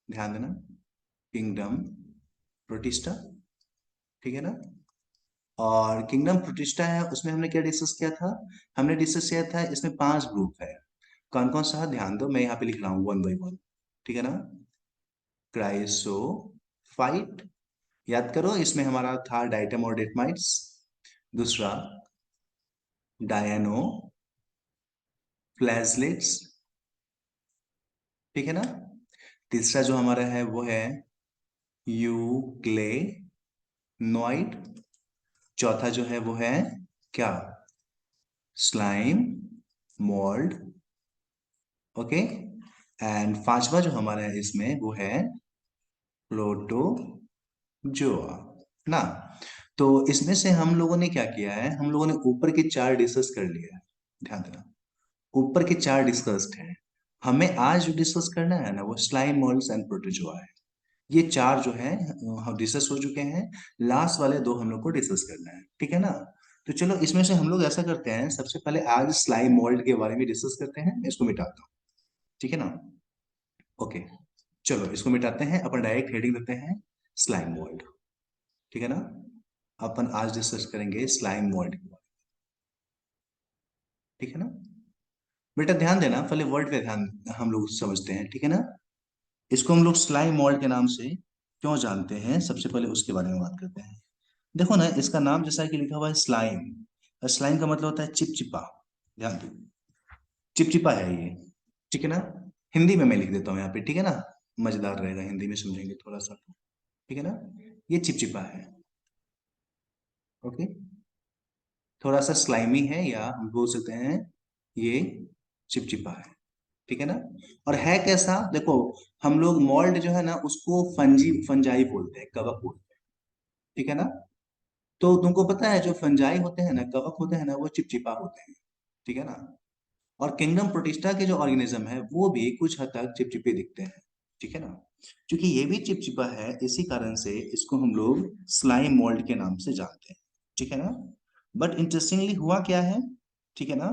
ध्यान देना, kingdom protista, ठीक है ना। और किंगडम प्रोटिस्टा है, उसमें हमने क्या डिस्कस किया था? हमने डिस्कस किया था इसमें 5 ग्रुप है। कौन कौन सा? ध्यान दो, मैं यहाँ पे लिख रहा हूँ वन बाई वन, ठीक है ना। क्राइसोफाइट, याद करो इसमें हमारा था डाइटम और डेटमाइट्स। दूसरा डायनो फ्लैजलेट्स, ठीक है ना। तीसरा जो हमारा है वो है यूक्लेनॉइड। चौथा जो है वो है क्या? Slime mould, okay. एंड पांचवा जो हमारा है इसमें वो है प्रोटोजोआ, ना। तो इसमें से हम लोगों ने क्या किया है, हम लोगों ने ऊपर के 4 डिस्कस कर लिया है। ध्यान देना, ऊपर के 4 डिस्कस्ड है। हमें आज जो डिस्कस करना है ना वो स्लाइम मोल्ड्स एंड प्रोटोजोआ है। ये 4 जो है हम डिस्कस हो चुके हैं। लास्ट वाले 2 हम लोग को डिस्कस करना है, ठीक है ना। तो चलो इसमें से हम लोग ऐसा करते हैं, सबसे पहले आज स्लाइम मोल्ड के बारे में डिस्कस करते हैं, इसको मिटाता हूँ, ठीक है ना। ओके, चलो इसको मिटाते हैं, अपन डायरेक्ट हेडिंग देते हैं स्लाइम मोल्ड, ठीक है ना। अपन आज डिस्कस करेंगे स्लाइम मोल्ड के बारे में, ठीक है ना। बेटा ध्यान देना, पहले वर्ड पे ध्यान हम लोग समझते हैं, ठीक है ना। इसको हम लोग स्लाइम मोल्ड के नाम से क्यों जानते हैं, सबसे पहले उसके बारे में बात करते हैं। देखो ना, इसका नाम जैसा कि लिखा हुआ है स्लाइम, और स्लाइम का मतलब होता है चिपचिपा। ध्यान दो, चिपचिपा है ये, ठीक है ना। हिंदी में मैं लिख देता हूँ यहाँ पे, ठीक है ना, मजेदार रहेगा, हिंदी में समझेंगे थोड़ा सा तो, ठीक है ना। ये चिपचिपा है, ओके। थोड़ा सा स्लाइमी है, या हम बोल सकते हैं ये चिपचिपा है, ठीक है ना। और है कैसा, देखो, हम लोग मोल्ड जो है ना उसको फंजाई बोलते हैं, कवक बोलते हैं, ठीक है ना। तो तुमको पता है जो फंजाई होते हैं ना, कवक होते हैं ना, वो चिपचिपा होते हैं, ठीक है ना। और किंगडम प्रोटिस्टा के जो ऑर्गेनिज्म है वो भी कुछ हद तक चिपचिपे दिखते हैं, ठीक है ना। क्योंकि ये भी चिपचिपा है, इसी कारण से इसको हम लोग स्लाइम मोल्ड के नाम से जानते हैं, ठीक है ना। बट इंटरेस्टिंगली हुआ क्या है, ठीक है ना,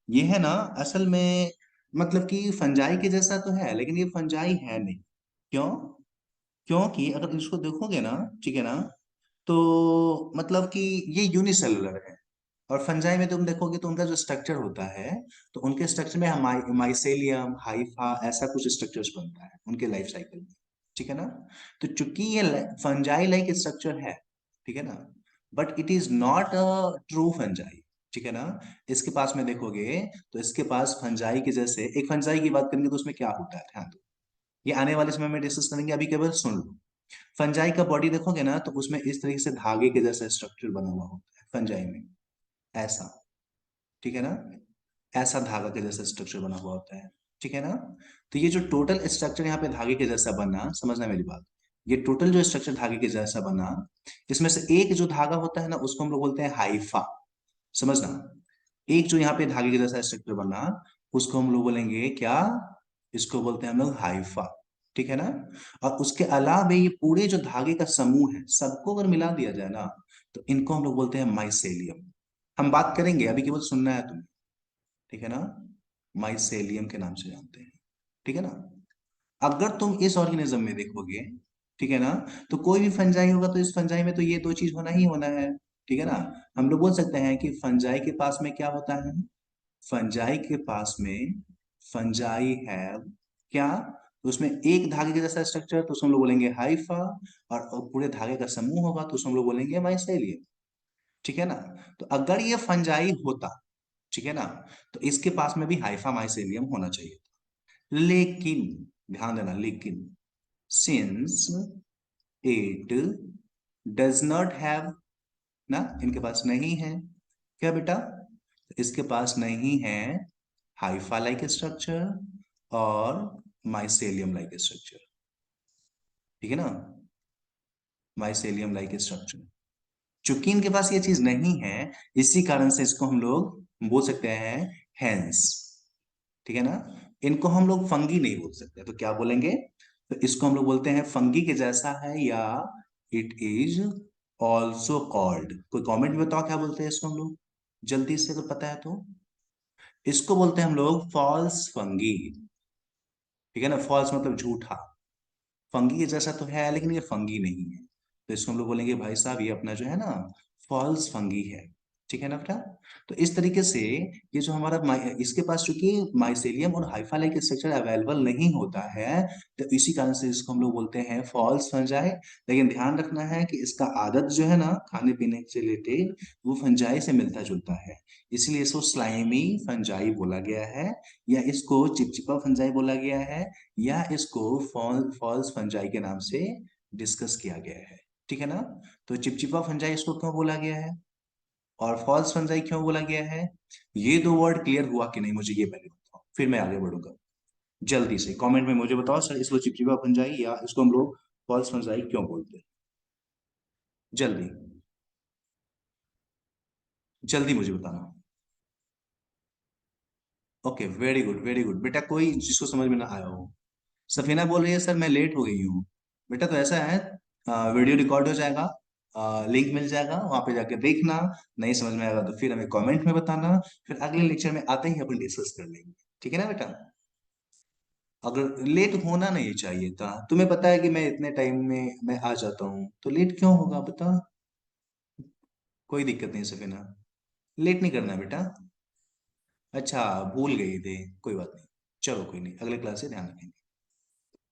ये है ना, असल में मतलब कि फंजाई के जैसा तो है, लेकिन ये फंजाई है नहीं। क्यों? क्योंकि अगर इसको देखोगे ना, ठीक है ना, तो मतलब कि ये यूनिसेलुलर है। और फंजाई में तुम देखोगे तो उनका जो स्ट्रक्चर होता है, तो उनके स्ट्रक्चर में माइसेलियम, हाइफा, ऐसा कुछ स्ट्रक्चर्स बनता है उनके लाइफ साइकिल में, ठीक है ना। तो चूंकि ये फंजाई लाइक स्ट्रक्चर है, ठीक है ना, but it is not a true fungi, ठीक है ना। इसके पास में देखोगे तो इसके पास फंजाई के जैसे, एक फंजाई की बात करेंगे तो उसमें क्या होता है, ध्यान दो, ये आने वाले समय में डिस्कस करेंगे, अभी केवल सुन लो। फंजाई का बॉडी देखोगे ना तो उसमें इस तरीके से धागे के जैसा स्ट्रक्चर बना हुआ होता है फंजाई में, ऐसा, ठीक है ना। ऐसा धागा के जैसा स्ट्रक्चर बना हुआ होता है, ठीक है ना। तो ये जो टोटल स्ट्रक्चर यहाँ पे धागे के जैसा बना, समझना मेरी बात, ये टोटल जो स्ट्रक्चर धागे के जैसा बना, इसमें से एक जो धागा होता है ना उसको हम लोग बोलते हैं हाइफा, समझना। एक जो यहाँ पे धागे के जैसा स्ट्रक्चर बना, उसको हम लोग बोलेंगे क्या? इसको बोलते हैं हम लोग हाइफा, ठीक है ना। और उसके अलावा ये पूरे जो धागे का समूह है, सबको अगर मिला दिया जाए ना, तो इनको हम लोग बोलते हैं माइसेलियम। हम बात करेंगे, अभी केवल सुनना है तुम्हें, ठीक है ना। माइसेलियम के नाम से जानते हैं, ठीक है ना। अगर तुम इस ऑर्गेनिज्म में देखोगे, ठीक है ना, तो कोई भी फंजाई होगा तो इस फंजाई में तो ये दो चीज होना ही होना है, ठीक है ना। हम लोग बोल सकते हैं कि फंजाई के पास में क्या होता है, फंजाई के पास में, फंजाई है क्या, तो उसमें एक धागे के जैसा स्ट्रक्चर, तो उसको हम लोग बोलेंगे हाइफा। और पूरे धागे का समूह होगा तो उसको हम लोग बोलेंगे माइसेलियम, ठीक है ना। तो अगर ये फंजाई होता, ठीक है ना, तो इसके पास में भी हाइफा माइसेलियम होना चाहिए था। लेकिन ध्यान देना, लेकिन since it does not have, ना, इनके पास नहीं है क्या बेटा, इसके पास नहीं है हाइफा लाइक स्ट्रक्चर और माइसेलियम लाइक स्ट्रक्चर, ठीक है ना, माइसेलियम लाइक स्ट्रक्चर। चूंकि इनके पास ये चीज नहीं है, इसी कारण से इसको हम लोग बोल सकते हैं हैंस, ठीक है ना। इनको हम लोग फंगी नहीं बोल सकते, तो क्या बोलेंगे? तो इसको हम लोग बोलते हैं फंगी के जैसा है, या इट इज ऑल्सो कॉल्ड, कोई कमेंट में बताओ क्या बोलते हैं इसको हम लोग, जल्दी से अगर पता है तो। इसको बोलते हैं हम लोग फॉल्स फंगी, ठीक है ना। फॉल्स मतलब झूठा, फंगी के जैसा तो है लेकिन ये फंगी नहीं है, तो इसको हम लोग बोलेंगे भाई साहब ये अपना जो है ना फॉल्स फंगी है। ठीक है ना बेटा। तो इस तरीके से ये जो हमारा इसके पास चूंकि माइसेलियम और हाइफा लाइक स्ट्रक्चर अवेलेबल नहीं होता है, तो इसी कारण से इसको हम लोग बोलते हैं फॉल्स फंजाई। लेकिन ध्यान रखना है कि इसका आदत जो है ना खाने पीने से रिलेटेड वो फंजाई से मिलता जुलता है, इसलिए इसको स्लाइमी फंजाई बोला गया है, या इसको चिपचिपा फंजाई बोला गया है, या इसको फॉल्स फंजाई के नाम से डिस्कस किया गया है। ठीक है ना। तो चिपचिपा फंजाई इसको क्यों बोला गया है और फॉल्स फंजाई क्यों बोला गया है, ये दो वर्ड क्लियर हुआ कि नहीं मुझे ये पहले बताओ, फिर मैं आगे बढ़ूंगा। जल्दी से कमेंट में मुझे बताओ सर इसको चिपचिपा फंजाई या इसको हम लोग फॉल्स फंजाई क्यों बोलते हैं। जल्दी, जल्दी मुझे बताना। Okay, very good very good बेटा, कोई जिसको समझ में ना आया हो। सफीना बोल रही है सर मैं लेट हो गई हूँ। बेटा तो ऐसा है, वीडियो रिकॉर्ड हो जाएगा, लिंक मिल जाएगा, वहां पे जाके देखना। नहीं समझ में आएगा तो फिर हमें कमेंट में बताना, फिर अगले लेक्चर में आते ही अपन डिस्कस कर लेंगे। ठीक है ना बेटा। अगर लेट होना नहीं चाहिए था, तुम्हें पता है कि मैं इतने टाइम में मैं आ जाता हूँ, तो लेट क्यों होगा बता। कोई दिक्कत नहीं सफीना, लेट नहीं करना बेटा। अच्छा, भूल गई थे, कोई बात नहीं। चलो कोई नहीं, अगले क्लास से ध्यान रखेंगे।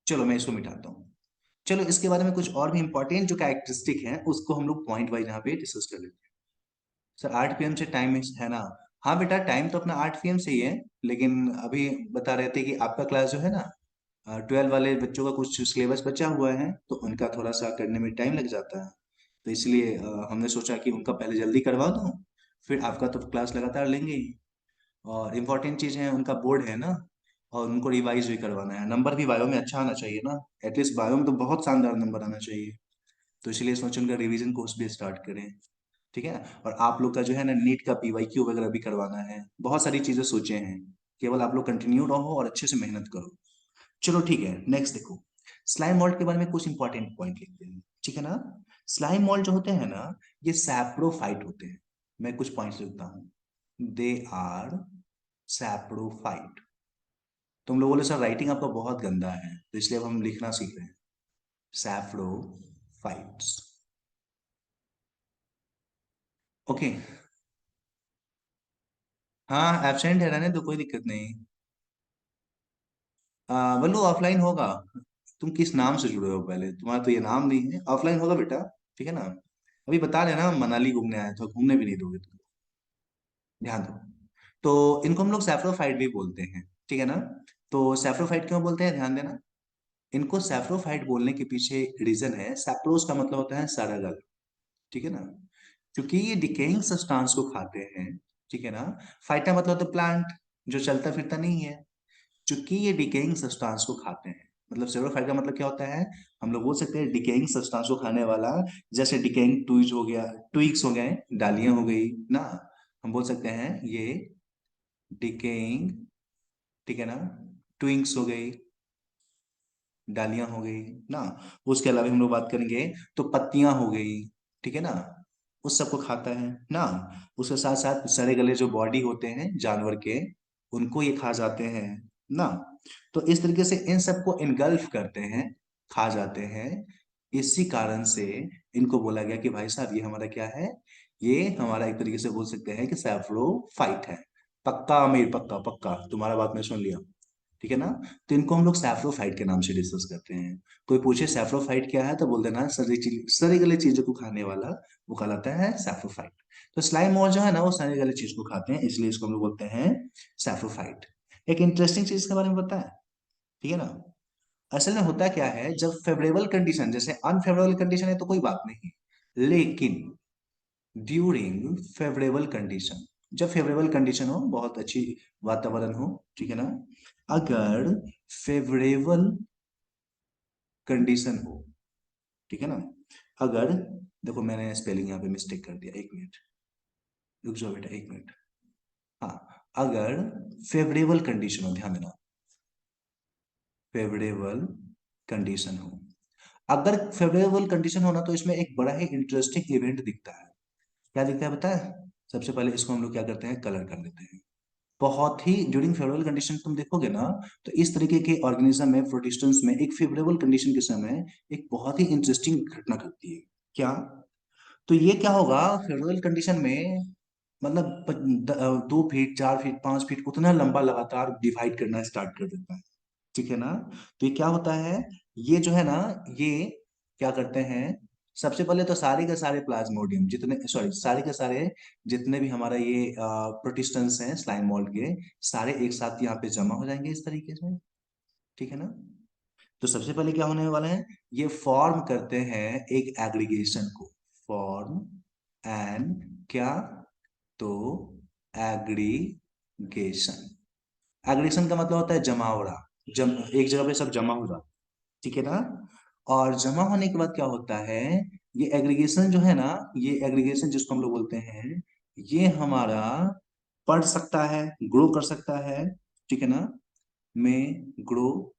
चलो मैं इसको मिटाता हूँ। चलो इसके बारे में कुछ और भी इंपॉर्टेंट जो कैरेक्टरिस्टिक है उसको हम लोग पॉइंट वाइज यहाँ पे डिस्कस कर लेते हैं। सर 8 PM से टाइम है ना। हाँ बेटा टाइम तो अपना 8 PM से ही है, लेकिन अभी बता रहे थे कि आपका क्लास जो है ना 12 वाले बच्चों का कुछ सिलेबस बचा हुआ है, तो उनका थोड़ा सा करने में टाइम लग जाता है। तो इसलिए हमने सोचा कि उनका पहले जल्दी करवा दूं, फिर आपका तो क्लास लगातार लेंगे ही। और इम्पोर्टेंट चीज है उनका बोर्ड है ना, और उनको रिवाइज भी करवाना है, नंबर भी बायो में अच्छा आना चाहिए ना। एटलीस्ट बायो में तो बहुत शानदार नंबर आना चाहिए। तो इसलिए सोचे उनका रिवीजन कोर्स भी स्टार्ट करें। ठीक है। और आप लोग का जो है ना नीट का PYQ वगैरह भी करवाना है, बहुत सारी चीजें सोचे हैं। केवल आप लोग कंटिन्यू रहो और अच्छे से मेहनत करो। चलो ठीक है, नेक्स्ट देखो। स्लाइम मोल्ड के बारे में कुछ इंपॉर्टेंट पॉइंट लिखते हैं, ठीक है ना। स्लाइम मोल्ड जो होते हैं ना, ये सैप्रोफाइट होते हैं। मैं कुछ पॉइंट्स लिखता हूँ। They are saprophyte. तुम लोग बोले सर राइटिंग आपका बहुत गंदा है, तो इसलिए अब हम लिखना सीख रहे हैं। सैप्रोफाइट्स। ओके। हाँ एब्सेंट है, रहने दो कोई दिक्कत नहीं। बल्लू ऑफलाइन होगा। तुम किस नाम से जुड़े हो, पहले तुम्हारा तो ये नाम नहीं है, ऑफलाइन होगा बेटा। ठीक है ना। अभी बता रहे ना हम मनाली घूमने आए थे, घूमने भी नहीं दोगे तुम। ध्यान दो। तो इनको हम लोग सैफ्रोफाइट भी बोलते हैं। ठीक है ना। तो सैफ्रोफाइट क्यों बोलते हैं, ध्यान देना। इनको सैफ्रोफाइट बोलने के पीछे रीजन है, सैप्रोस का मतलब होता है सरागल। ठीक है ना। क्योंकि ये डिकेइंग सब्सटेंस को खाते हैं। ठीक है ना। फाइटा मतलब तो प्लांट, जो चलता फिरता नहीं है। चूंकि ये डिकेइंग सब्सटेंस को खाते हैं, मतलब सेरोफाइट का मतलब क्या होता है, हम लोग बोल सकते हैं डिकेइंग सब्सटेंस को खाने वाला। जैसे डिकेइंग ट्वीज हो गया, ट्विग्स हो गए, डालियां हो गई ना, हम बोल सकते हैं ये डिकेइंग। ठीक है ना। ट्विंग्स हो गई, डालियां हो गई ना। उसके अलावा हम लोग बात करेंगे तो पत्तियां हो गई। ठीक है ना। उस सबको खाता है ना। उसके साथ साथ सड़े गले जो बॉडी होते हैं जानवर के, उनको ये खा जाते हैं ना। तो इस तरीके से इन सबको इनगल्फ करते हैं, खा जाते हैं। इसी कारण से इनको बोला गया कि भाई साहब ये हमारा क्या है, ये हमारा एक तरीके से बोल सकते हैं कि सैफ्रोफाइट है। पक्का अमीर, पक्का पक्का तुम्हारा बात मैं सुन लिया। ठीक है ना। तो इनको हम लोग सैफ्रोफाइट के नाम से डिस्कस करते हैं। कोई पूछे सैफ्रोफाइट क्या है तो बोल देना सड़ी गली चीजों को खाने वाला, वो कहलाता है सैफ्रोफाइट। तो स्लाइम मोर जो है ना वो सड़ी गली चीज को खाते हैं, इसलिए इसको हम लोग बोलते हैं सैफ्रोफाइट। एक इंटरेस्टिंग चीज के बारे में पता है। ठीक है ना। असल में होता क्या है, जब फेवरेबल कंडीशन, जैसे अनफेवरेबल कंडीशन है तो कोई बात नहीं, लेकिन ड्यूरिंग फेवरेबल कंडीशन, जब फेवरेबल कंडीशन हो, बहुत अच्छी वातावरण हो, ठीक है ना। अगर फेवरेबल कंडीशन हो, ठीक है ना। अगर, देखो मैंने स्पेलिंग यहाँ पे मिस्टेक कर दिया, एक मिनट रुक जाओ बेटा, एक मिनट। हाँ, अगर फेवरेबल कंडीशन हो, ध्यान देना, फेवरेबल कंडीशन हो। अगर फेवरेबल कंडीशन होना तो इसमें एक बड़ा ही इंटरेस्टिंग इवेंट दिखता है। क्या दिखता है पता है। सबसे पहले इसको हम लोग क्या करते हैं, कलर कर लेते हैं। बहुत ही ड्यूरिंग फेवरेबल कंडीशन तुम देखोगे ना, तो इस तरीके के ऑर्गेनिज्म में, प्रोटिस्टेंस में, एक फेवरेबल कंडीशन के समय एक बहुत ही इंटरेस्टिंग घटना घटती है। क्या? तो ये क्या होगा फेवरेबल कंडीशन में, मतलब 2 फीट, 4 फीट, 5 फीट उतना लंबा लगातार डिवाइड करना स्टार्ट कर देता है। ठीक है ना? तो ये क्या होता है, ये जो है ना, ये क्या करते हैं, सबसे पहले तो सारे के सारे प्लाज्मोडियम जितने, सॉरी, सारे के सारे जितने भी हमारा ये प्रोटिस्टेंस हैं स्लाइम मोल्ड के, सारे एक साथ यहाँ पे जमा हो जाएंगे इस तरीके से। ठीक है ना? तो सबसे पहले क्या होने वाला है, ये फॉर्म करते हैं एक एग्रीगेशन को, फॉर्म एंड क्या, तो एग्रीगेशन। एग्रीगेशन का मतलब होता है जमावड़ा, एक जगह पे सब जमा हो जाता है। ठीक है ना? और जमा होने के बाद क्या होता है, ये एग्रीगेशन जो है ना, ये एग्रीगेशन जिसको हम लोग बोलते हैं, ये हमारा बढ़ सकता है, ग्रो कर सकता है। ठीक है ना? में ग्रो,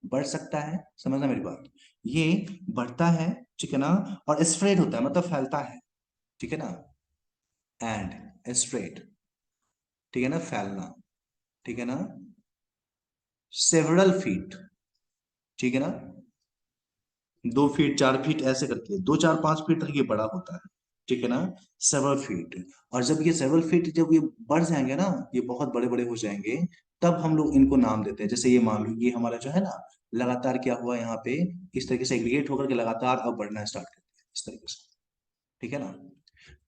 बढ़ सकता है, समझना मेरी बात, ये बढ़ता है। ठीक है ना? और स्प्रेड होता है, मतलब फैलता है। ठीक है ना? एंड स्प्रेड, ठीक है ना, फैलना। ठीक है ना? सेवरल फीट, ठीक है ना, 2 फीट, 4 फीट ऐसे करके, 2, 4, 5 फीट तक ये बड़ा होता है। ठीक है ना? Several feet. और जब ये सेवरल फीट, जब ये बढ़ जाएंगे ना, ये बहुत बड़े बड़े हो जाएंगे, तब हम लोग इनको नाम देते हैं। जैसे ये मान लो, ये हमारा जो है ना, लगातार क्या हुआ यहाँ पे, इस तरीके से एग्रीगेट होकर के लगातार अब बढ़ना स्टार्ट कर दिया इस तरीके से। ठीक है ना?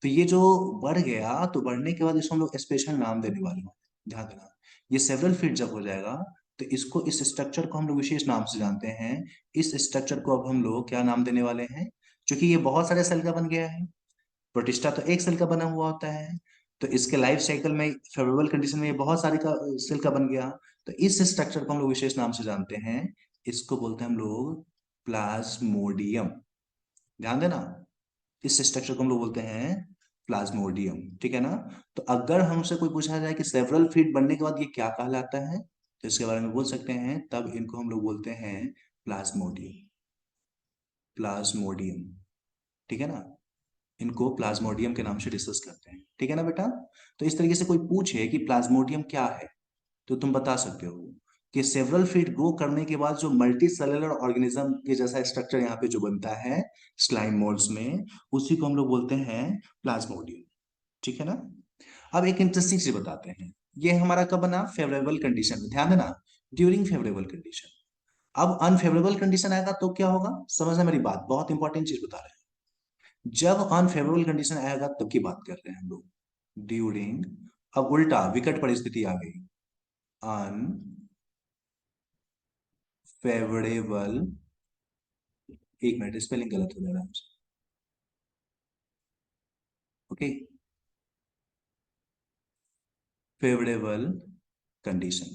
तो ये जो बढ़ गया, तो बढ़ने के बाद इसको हम लोग स्पेशल नाम देने वाले हैं। ध्यान देना, ये सेवरल फीट जब हो जाएगा, तो इसको, इस स्ट्रक्चर को हम लोग विशेष नाम से जानते हैं। इस स्ट्रक्चर को अब हम लोग क्या नाम देने वाले हैं, क्योंकि ये बहुत सारे सेल का बन गया है। प्रोटिस्टा तो एक सेल का बना हुआ होता है, तो इसके लाइफ साइकिल में फेवरेबल कंडीशन में ये बहुत सारे का सेल का बन गया। तो इस स्ट्रक्चर को हम लोग विशेष नाम से जानते हैं, इसको बोलते हैं हम लोग प्लाज्मोडियम। ध्यान देना, इस स्ट्रक्चर को हम लोग बोलते हैं प्लाज्मोडियम। ठीक है ना? तो अगर हमसे कोई पूछा जाए कि सेवरल फीट बनने के बाद ये क्या कहलाता है, तो इसके बारे में बोल सकते हैं, तब इनको हम लोग बोलते हैं प्लाज्मोडियम। प्लाज्मोडियम, ठीक है ना? इनको प्लाज्मोडियम के नाम से डिस्कस करते हैं। ठीक है ना बेटा? तो इस तरीके से कोई पूछे कि प्लाज्मोडियम क्या है, तो तुम बता सकते हो कि सेवरल फीट ग्रो करने के बाद जो मल्टी सेलुलर ऑर्गेनिज्म के जैसा स्ट्रक्चर यहाँ पे जो बनता है स्लाइम मोल्ड्स में, उसी को हम लोग बोलते हैं प्लाज्मोडियम। ठीक है ना? अब एक इंटरेस्टिंग चीज बताते हैं, ये हमारा कब बना, फेवरेबल कंडीशन में। ध्यान देना, ड्यूरिंग फेवरेबल कंडीशन। अब अनफेवरेबल कंडीशन आएगा तो क्या होगा, समझना मेरी बात, बहुत इंपॉर्टेंट चीज बता रहे हैं। जब अनफेवरेबल कंडीशन आएगा तब की बात कर रहे हैं हम लोग, ड्यूरिंग। अब उल्टा विकट परिस्थिति आ गई, अनफेवरेबल, एक मिनट स्पेलिंग गलत हो जा रहा है मुझसे। Okay, favourable condition.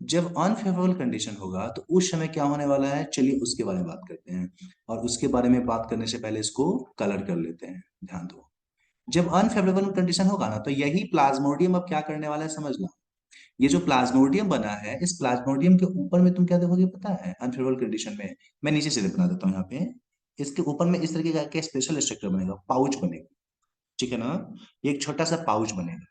जब अनफेवरेबल कंडीशन होगा तो उस समय क्या होने वाला है, चलिए उसके बारे में बात करते हैं। और उसके बारे में बात करने से पहले इसको कलर कर लेते हैं। ध्यान दो, जब अनफेवरेबल कंडीशन होगा ना, तो यही प्लाज्मोडियम अब क्या करने वाला है समझना। ये जो प्लाज्मोडियम बना है, इस प्लाज्मोडियम के ऊपर में तुम क्या देखोगे पता है, अनफेवरेबल कंडीशन में, मैं नीचे से बना देता हूँ यहाँ पे, इसके ऊपर में इस तरीके का स्पेशल स्ट्रक्चर बनेगा, पाउच बनेगा। ठीक है ना? ये एक छोटा सा पाउच बनेगा।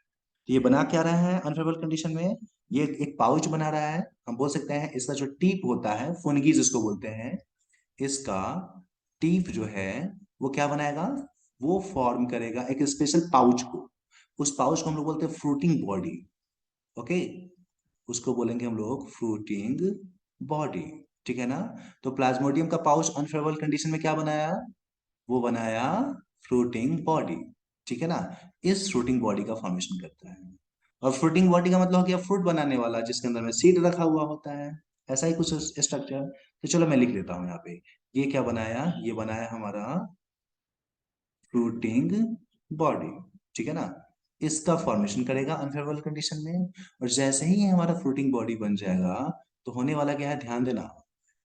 तो ये बना क्या रहा है अनफेवरेबल कंडीशन में, ये एक पाउच बना रहा है। हम बोल सकते हैं इसका जो टीप होता है, फुनगी जिसको बोलते हैं, इसका टीप जो है, वो क्या बनाएगा, वो फॉर्म करेगा एक स्पेशल पाउच को। उस पाउच को हम लोग बोलते हैं फ्रूटिंग बॉडी। ओके, उसको बोलेंगे हम लोग फ्रूटिंग बॉडी। ठीक है ना? तो प्लाज्मोडियम का पाउच अनफेवरेबल कंडीशन में क्या बनाया, वो बनाया फ्रूटिंग बॉडी। ठीक है ना? इस फ्रूटिंग बॉडी का फॉर्मेशन करता है। और फ्रूटिंग बॉडी का मतलब हो गया फ्रूट बनाने वाला, जिसके अंदर में सीड रखा हुआ होता है, ऐसा ही कुछ स्ट्रक्चर। तो चलो मैं लिख लेता हूँ यहाँ पे, ये क्या बनाया, ये बनाया हमारा फ्रूटिंग बॉडी। ठीक है ना? इसका फॉर्मेशन करेगा अनफेवरेबल कंडीशन में। और जैसे ही ये हमारा फ्रूटिंग बॉडी बन जाएगा, तो होने वाला क्या है, ध्यान देना,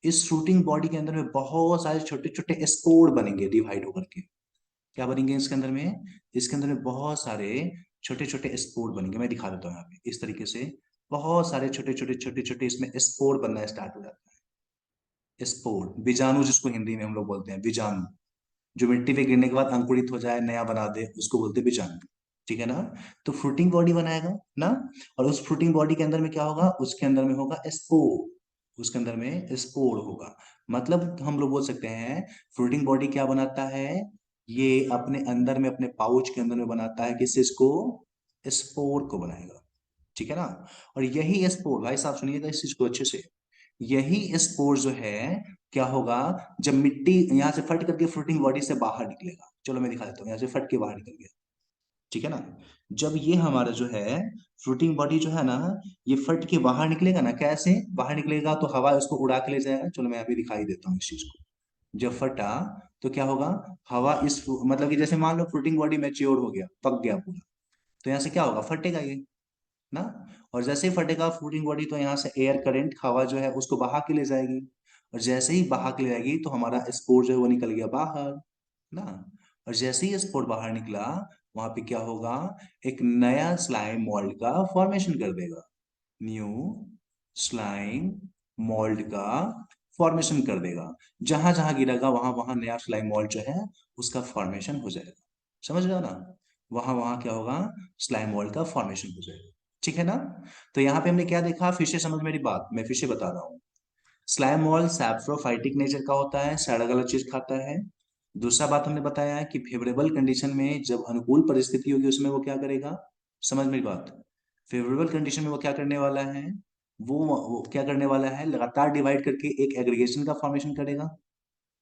इस फ्रूटिंग बॉडी के अंदर में बहुत सारे छोटे छोटे स्पोर बनेंगे डिवाइड होकर के। क्या बनेंगे इसके अंदर में, इसके अंदर में बहुत सारे छोटे छोटे स्पोर बनेंगे। मैं दिखा देता हूँ यहाँ पे इस तरीके से, बहुत सारे छोटे छोटे छोटे छोटे इसमें स्पोर बनना स्टार्ट हो जाता है। स्पोर, बीजाणु जिसको हिंदी में हम लोग बोलते हैं बीजाणु, जो मिट्टी पे गिरने के बाद अंकुरित हो जाए, नया बना दे, उसको बोलते हैं बीजाणु। ठीक है ना। तो फ्रूटिंग बॉडी बनाएगा ना, और उस फ्रूटिंग बॉडी के अंदर में क्या होगा, उसके अंदर में होगा स्पोर, उसके अंदर में स्पोर होगा। मतलब हम लोग बोल सकते हैं फ्रूटिंग बॉडी क्या बनाता है, ये अपने अंदर में अपने पाउच के अंदर में बनाता है किस चीज को, स्पोर को बनाएगा। ठीक है ना। और यही स्पोर, भाई साहब सुनिएगा इस चीज को अच्छे से, यही स्पोर जो है क्या होगा, जब मिट्टी यहाँ से फट करके फ्रूटिंग बॉडी से बाहर निकलेगा, चलो मैं दिखा देता हूँ, यहाँ से फट के बाहर निकल गया। ठीक है ना। जब ये हमारा जो है फ्रूटिंग बॉडी जो है ना, ये फट के बाहर निकलेगा ना, कैसे बाहर निकलेगा, तो हवा उसको उड़ा के ले जाएगा। चलो मैं अभी दिखाई देता हूँ इस चीज को। जब फटा तो क्या होगा, हवा इस मतलब कि जैसे मान लो फ्रूटिंग बॉडी मैच्योर हो गया, पक गया पूरा, तो यहाँ से क्या होगा, फटेगा ये ना। और जैसे ही फटेगा फ्रूटिंग बॉडी, तो यहाँ से एयर करंट, हवा जो है उसको बहा के ले जाएगी, और जैसे ही बहा के ले जाएगी तो हमारा स्पोर जो है वो निकल गया बाहर ना। और जैसे ही स्पोर बाहर निकला, वहां पे क्या होगा, एक नया स्लाइम मोल्ड का फॉर्मेशन कर देगा, न्यू स्लाइम मोल्ड का फॉर्मेशन कर देगा। जहां जहां गिरेगा वहां वहां नया स्लाइम मोल्ड जो है उसका फॉर्मेशन हो जाएगा। समझ रहे हो ना, वहां वहां क्या होगा, स्लाइम मोल्ड का फॉर्मेशन हो जाएगा। ठीक है ना। तो यहाँ पे हमने क्या देखा, फिर से समझ मेरी बात, मैं फिर से बता रहा हूँ। स्लाइम मोल्ड सैप्रोफाइटिक नेचर का होता है, सड़क अलग चीज खाता है। दूसरा बात हमने बताया है कि फेवरेबल कंडीशन में जब अनुकूल परिस्थिति होगी उसमें वो क्या करेगा, समझ मेरी बात, फेवरेबल कंडीशन में वो क्या करने वाला है, वो क्या करने वाला है, लगातार डिवाइड करके एक एग्रीगेशन का फॉर्मेशन करेगा,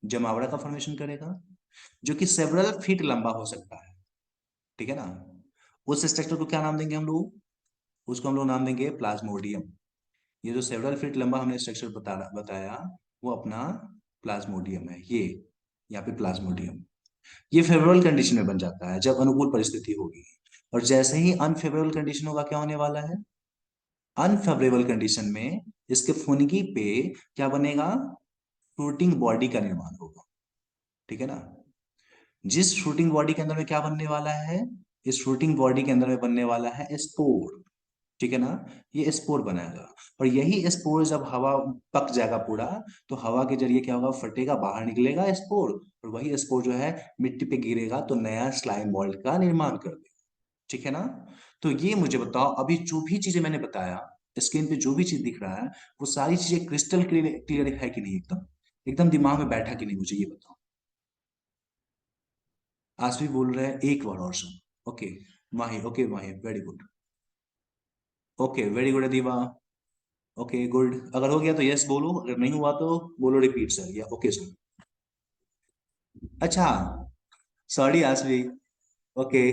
जमावड़ा का फॉर्मेशन करेगा, जो कि सेवरल फीट लंबा हो सकता है। ठीक है ना। उस स्ट्रक्चर को क्या नाम देंगे हम लोग, उसको हम लोग नाम देंगे प्लाज्मोडियम। ये जो सेवरल फीट लंबा हमने स्ट्रक्चर बताया वो अपना प्लाज्मोडियम है, ये यहाँ पे प्लाज्मोडियम। ये फेवरेबल कंडीशन में बन जाता है जब अनुकूल परिस्थिति होगी, और जैसे ही अनफेवरेबल कंडीशन होगा क्या होने वाला है, अनफेवरेबल कंडीशन में इसके फुनगी पे क्या बनेगा, फ्रूटिंग बॉडी का निर्माण होगा। ठीक है ना। जिस फ्रूटिंग बॉडी के अंदर में क्या बनने वाला है, इस फ्रूटिंग बॉडी के अंदर में बनने वाला है स्पोर। ठीक है ना। ये स्पोर बनाएगा, और यही स्पोर जब हवा पक जाएगा पूरा, तो हवा के जरिए क्या होगा, फटेगा, बाहर निकलेगा स्पोर, और वही स्पोर जो है मिट्टी पे गिरेगा तो नया स्लाइम मोल्ड का निर्माण कर देगा। ठीक है ना। तो ये मुझे बताओ, अभी जो भी चीजें मैंने बताया, स्क्रीन पे जो भी चीज दिख रहा है, वो सारी चीजें क्रिस्टल क्लियर क्लियर है कि नहीं, एकदम एकदम दिमाग में बैठा कि नहीं, मुझे ये बताओ। आज भी बोल रहे हैं एक बार और सुन। Okay Mahi, okay Mahi, very good. Okay very good Adiba. Okay good, अगर हो गया तो यस बोलो, अगर नहीं हुआ तो बोलो रिपीट सर, या ओके सर। अच्छा, sorry Aasvi. Okay,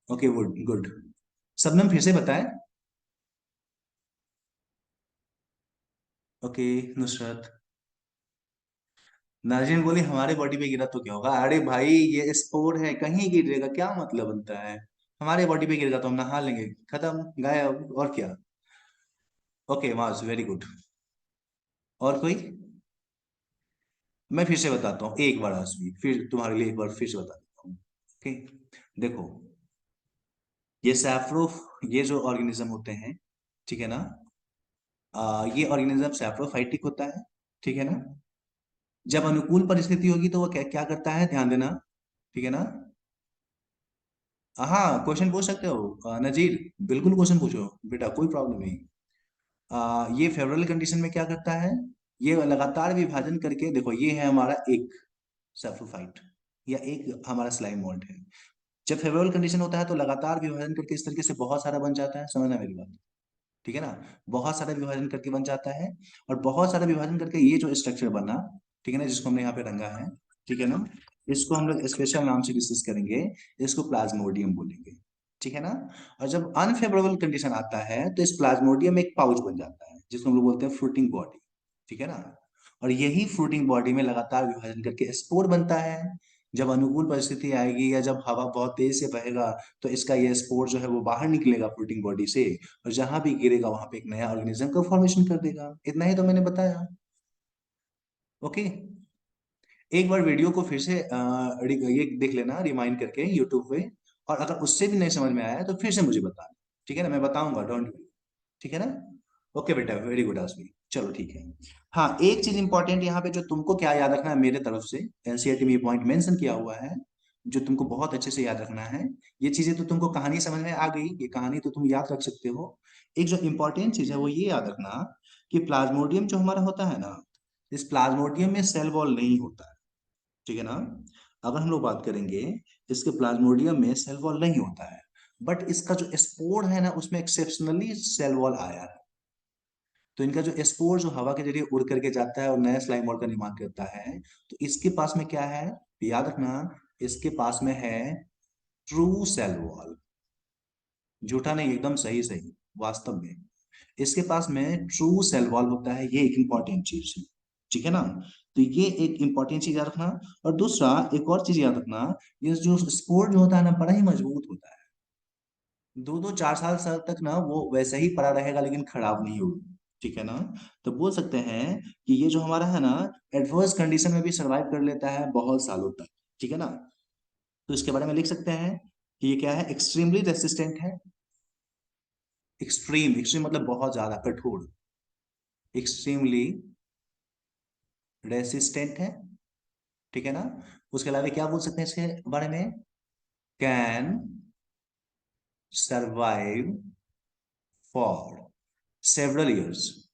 okay good good. सबने फिर से बताए। ओके नुसरत। नाजिन बोली हमारे बॉडी पे गिरा तो क्या होगा, अरे भाई ये स्पोर है, कहीं गिरेगा क्या मतलब बनता है, हमारे बॉडी पे गिरेगा तो हम नहा लेंगे, खत्म गायब, और क्या। ओके माज वेरी गुड। और कोई, मैं फिर से बताता हूँ एक बार आसवी, फिर तुम्हारे लिए एक बार फिर से बता देता हूँ। ओके, देखो, ये सैफ्रो, ये जो ऑर्गेनिज्म होते हैं, ठीक है ना, ये ऑर्गेनिज्म सैप्रोफाइटिक होता है। ठीक है ना। जब अनुकूल परिस्थिति होगी तो वो क्या क्या करता है, ध्यान देना। ठीक है ना। हाँ क्वेश्चन पूछ सकते हो नजीर, बिल्कुल क्वेश्चन पूछो बेटा, कोई प्रॉब्लम नहीं। ये फेवरेबल कंडीशन में क्या करता है, ये लगातार विभाजन करके, देखो ये है हमारा एक सैप्रोफाइट, या एक हमारा स्लाइम मोल्ड है। जब फेवरेबल कंडीशन होता है तो लगातार विभाजन करके इस तरीके से बहुत सारा बन जाता है, समझना मेरी बात। ठीक है ना। बहुत सारा विभाजन करके बन जाता है, और बहुत सारा विभाजन करके ये जो स्ट्रक्चर बना, ठीक है ना, जिसको हमने यहाँ पे रंगा है, ठीक है ना, इसको हम लोग स्पेशल नाम से डिस्कस करेंगे, इसको प्लाज्मोडियम बोलेंगे। ठीक है ना। और जब अनफेवरेबल कंडीशन आता है तो इस प्लाज्मोडियम में एक पाउच बन जाता है जिसको हम लोग बोलते हैं फ्रूटिंग बॉडी। ठीक है ना। और यही फ्रूटिंग बॉडी में लगातार विभाजन करके स्पोर बनता है। जब अनुकूल परिस्थिति आएगी या जब हवा बहुत तेज से बहेगा, तो इसका ये स्पोर जो है वो बाहर निकलेगा फ्रूटिंग बॉडी से, और जहां भी गिरेगा वहां पे एक नया ऑर्गेनिज्म का फॉर्मेशन कर देगा। इतना ही तो मैंने बताया। ओके, एक बार वीडियो को फिर से ये देख लेना रिमाइंड करके यूट्यूब पे, और अगर उससे भी नहीं समझ में आया तो फिर से मुझे बताना। ठीक है ना, मैं बताऊंगा, डोंट वरी। ठीक है ना। ओके बेटा, वेरी गुड आसमी, चलो ठीक है। हाँ, एक चीज इंपॉर्टेंट यहाँ पे जो तुमको क्या याद रखना है मेरे तरफ से, एनसीईआरटी में ये पॉइंट मेंशन किया हुआ है, जो तुमको बहुत अच्छे से याद रखना है। ये चीजें तो तुमको कहानी समझ में आ गई, ये कहानी तो तुम याद रख सकते हो। एक जो इंपॉर्टेंट चीज है वो ये याद रखना कि प्लाज्मोडियम जो हमारा होता है ना, इस प्लाज्मोडियम में सेल वॉल नहीं होता है, ठीक है ना। अगर हम लोग बात करेंगे, इसके प्लाज्मोडियम में सेल वॉल नहीं होता है, बट इसका जो स्पोर है ना उसमें एक्सेप्शनली सेल वॉल आया है। तो इनका जो स्पोर जो हवा के जरिए उड़ करके जाता है और नया स्लाइम बॉल का निर्माण करता है, तो इसके पास में क्या है, याद रखना, इसके पास में है ट्रू सेल वॉल। झूठा नहीं, एकदम सही सही, वास्तव में इसके पास में ट्रू सेल वॉल होता है, ये एक इंपॉर्टेंट चीज है, ठीक है ना। तो ये एक इंपॉर्टेंट चीज याद रखना। और दूसरा एक और चीज याद रखना, ये जो स्पोर जो होता है ना बड़ा ही मजबूत होता है। 2 2 4 साल तक ना वो वैसे ही पड़ा रहेगा, लेकिन खराब नहीं होगा, ठीक है ना। तो बोल सकते हैं कि ये जो हमारा है ना, एडवर्स कंडीशन में भी सरवाइव कर लेता है बहुत सालों तक, ठीक है ना। तो इसके बारे में लिख सकते हैं कि ये क्या है, एक्सट्रीमली रेसिस्टेंट है। एक्सट्रीम, एक्सट्रीम मतलब बहुत ज्यादा कठोर, एक्सट्रीमली रेसिस्टेंट है, ठीक है ना। उसके अलावा क्या बोल सकते हैं इसके बारे में, can survive for several years,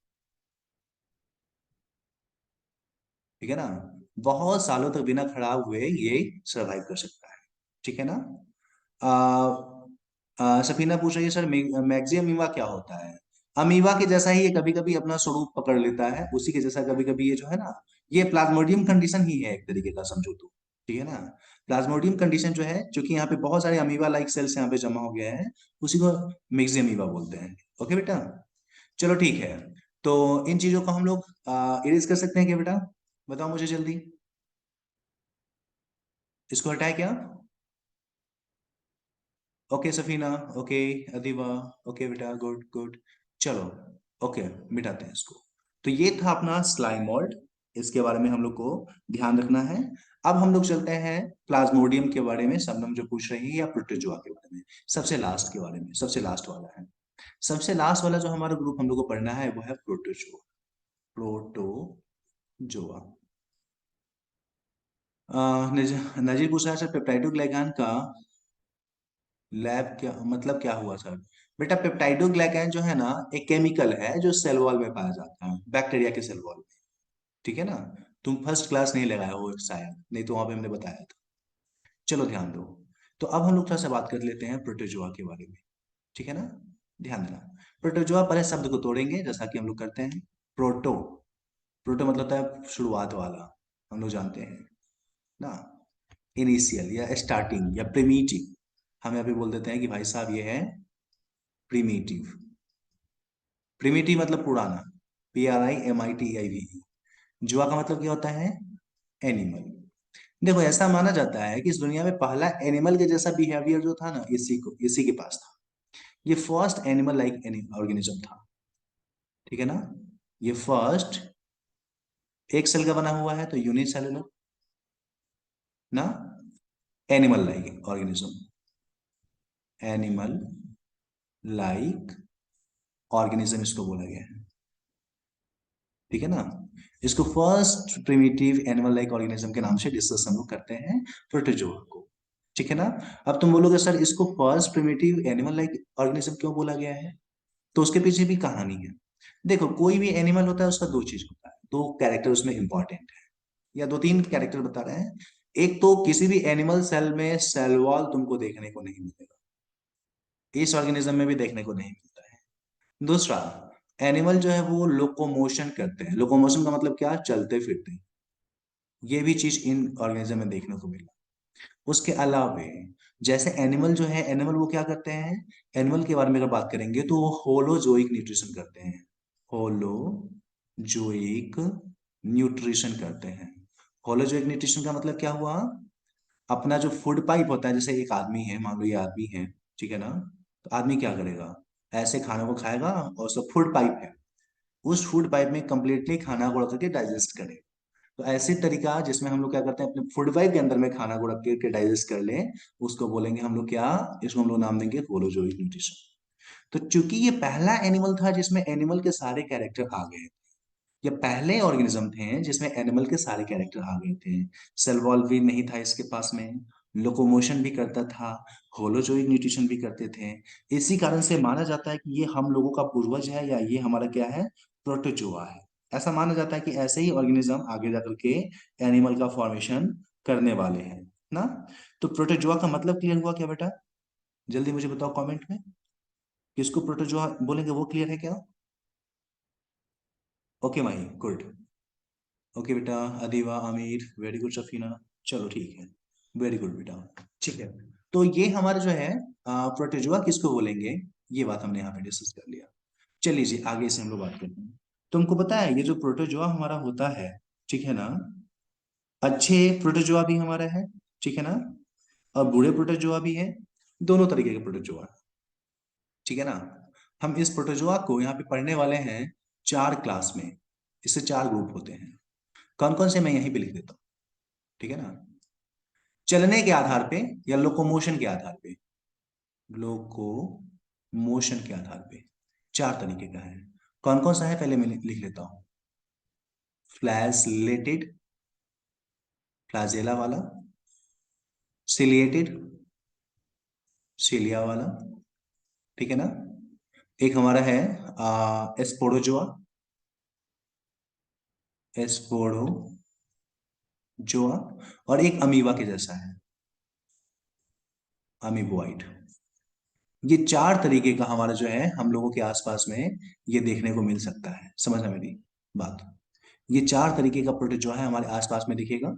ठीक है ना। बहुत सालों तक बिना खराब हुए ये सरवाइव कर सकता है, ठीक है ना। सफीना पूछ रही है सर, मैक्सियम अमीबा क्या होता है। अमीबा के जैसा ही ये कभी कभी अपना स्वरूप पकड़ लेता है, उसी के जैसा कभी कभी ये जो है ना, ये प्लाज्मोडियम कंडीशन ही है एक तरीके का, समझो तो, ठीक है ना। प्लाज्मोडियम कंडीशन जो है, क्योंकि यहाँ पे बहुत सारे अमीबा लाइक सेल्स यहाँ पे जमा हो गए हैं, उसी को मैक्सियम अमीबा बोलते हैं। ओके बेटा, चलो ठीक है। तो इन चीजों को हम लोग इरेज कर सकते हैं क्या बेटा, बताओ मुझे जल्दी। इसको हटाए क्या। Okay Safina, okay Adiba, okay बेटा, गुड गुड। चलो, ओके, मिटाते हैं इसको। तो ये था अपना स्लाइम मोल्ड, इसके बारे में हम लोग को ध्यान रखना है। अब हम लोग चलते हैं प्लाज्मोडियम के बारे में, शबनम जो पूछ रही है, या प्रोटोजोआ के बारे में, सबसे लास्ट के बारे में, सबसे लास्ट वाला है। सबसे लास्ट वाला जो हमारा ग्रुप हम लोग को पढ़ना है वो है प्रोटोजोआ। प्रोटोजोआ। नजीर पूछ रहा है सर, पेप्टाइडोग्लाइकान का लैब क्या मतलब, क्या हुआ सर। बेटा पेप्टाइडोग्लाइकान जो है ना, एक केमिकल है जो सेल वॉल में पाया जाता है, बैक्टीरिया के सेल वॉल में, ठीक है ना। तुम फर्स्ट क्लास नहीं लगाया हो शायद, नहीं तो वहां पे हमने बताया था। चलो ध्यान दो। तो अब हम लोग थोड़ा सा बात कर लेते हैं प्रोटोजोआ के बारे में, ठीक है ना। ध्यान देना। प्रोटोजोआ, पहले शब्द को तोड़ेंगे जैसा कि हम लोग करते हैं। प्रोटो, प्रोटो मतलब होता है शुरुआत वाला, हम लोग जानते हैं ना। इनिशियल या स्टार्टिंग या प्रिमिटिव, हम यहाँ पे बोल देते हैं कि भाई साहब ये है प्रिमिटिव। प्रिमिटिव मतलब पुराना, PRIMITIV। जुआ का मतलब क्या होता है, एनिमल। देखो ऐसा माना जाता है कि इस दुनिया में पहला एनिमल के जैसा बिहेवियर जो था ना, इसी के पास था। ये फर्स्ट एनिमल लाइक ऑर्गेनिज्म था, ठीक है ना। ये फर्स्ट एक सेल का बना हुआ है, तो यूनिसेलुलर ना, animal like organism, animal like organism इसको बोला गया है, ठीक है ना। इसको first primitive animal like organism के नाम से डिस्कस हम लोग करते हैं प्रोटोजोआ को, ठीक है ना। अब तुम बोलोगे सर इसको first primitive animal like organism क्यों बोला गया है, तो उसके पीछे भी कहानी है। देखो कोई भी एनिमल होता है उसका दो चीज होता है, दो कैरेक्टर उसमें इंपॉर्टेंट है, या 2 3 कैरेक्टर बता रहे हैं। एक तो किसी भी एनिमल सेल में सेल वॉल तुमको देखने को नहीं मिलेगा, इस ऑर्गेनिज्म में भी देखने को नहीं मिलता है। दूसरा, एनिमल जो है वो लोकोमोशन करते हैं, लोकोमोशन का मतलब क्या, चलते फिरते, ये भी चीज इन ऑर्गेनिज्म में देखने को मिला। उसके अलावे जैसे एनिमल जो है, एनिमल वो क्या करते हैं, एनिमल के बारे में अगर बात करेंगे तो वो होलोजोइक न्यूट्रिशन करते हैं, होलोजोइक न्यूट्रिशन करते हैं। होलोजोइक न्यूट्रिशन का मतलब क्या हुआ, अपना जो फूड पाइप होता है, जैसे एक आदमी है, मान लो ये आदमी है, ठीक है ना। तो आदमी क्या करेगा, ऐसे खाने को खाएगा, और उसका फूड पाइप है, उस फूड पाइप में कंप्लीटली खाना को रख करके डाइजेस्ट करे। तो ऐसे तरीका जिसमें हम लोग क्या करते हैं, अपने फूड पाइप के अंदर में खाना को रख के डाइजेस्ट कर ले, उसको बोलेंगे हम लोग क्या, इसको हम लोग नाम देंगे होलोजोइक न्यूट्रिशन। तो चूंकि ये पहला एनिमल था जिसमें एनिमल के सारे कैरेक्टर आ गए, ये पहले ऑर्गेनिज्म थे जिसमें एनिमल के सारे कैरेक्टर आ गए थे। सेल वॉल भी नहीं था इसके पास में, लोकोमोशन भी करता था, होलोजोइक न्यूट्रिशन भी करते थे। इसी कारण से माना जाता है कि ये हम लोगों का पूर्वज है, या ये हमारा क्या है, प्रोटोजोआ है। ऐसा माना जाता है कि ऐसे ही ऑर्गेनिज्म आगे जाकर के एनिमल का फॉर्मेशन करने वाले हैं ना। तो प्रोटोजोआ का मतलब क्लियर हुआ क्या बेटा? जल्दी मुझे बताओ कमेंट में, किसको प्रोटोजोआ बोलेंगे, वो क्लियर है क्या? ओके माही, गुड। ओके बेटा, अदीबा, आमिर, वेरी गुड, सफीना। चलो ठीक है, वेरी गुड बेटा। ठीक है, तो ये हमारा जो है प्रोटोजोआ किसको बोलेंगे, ये बात हमने यहाँ पे डिस्कस कर लिया। चलिए जी, आगे से हम लोग बात करते हैं। तुमको पता है ये जो प्रोटोजोआ हमारा होता है, ठीक है ना, अच्छे प्रोटोजोआ भी हमारा है, ठीक है ना, और बुरे प्रोटोजोआ भी है। दोनों तरीके के प्रोटोजोआ, ठीक है ना। हम इस प्रोटोजोआ को यहाँ पे पढ़ने वाले हैं चार क्लास में। इससे चार ग्रुप होते हैं। कौन कौन से मैं यहीं पे लिख देता हूँ, ठीक है ना। चलने के आधार पे या लोकोमोशन के आधार पे, लोकोमोशन के आधार पे चार तरीके का है। कौन कौन सा है पहले मैं लिख लेता हूं। फ्लैशलेटेड, फ्लैजेला वाला, सिलिएटेड, सिलिया वाला, ठीक है ना। एक हमारा है एस्पोडोजोआ, एस्पोडोजोआ, और एक अमीबा के जैसा है, अमीबोइड। ये चार तरीके का हमारा जो है हम लोगों के आसपास में ये देखने को मिल सकता है। समझना मेरी बात, ये चार तरीके का प्रोटोजोआ है हमारे आसपास में दिखेगा।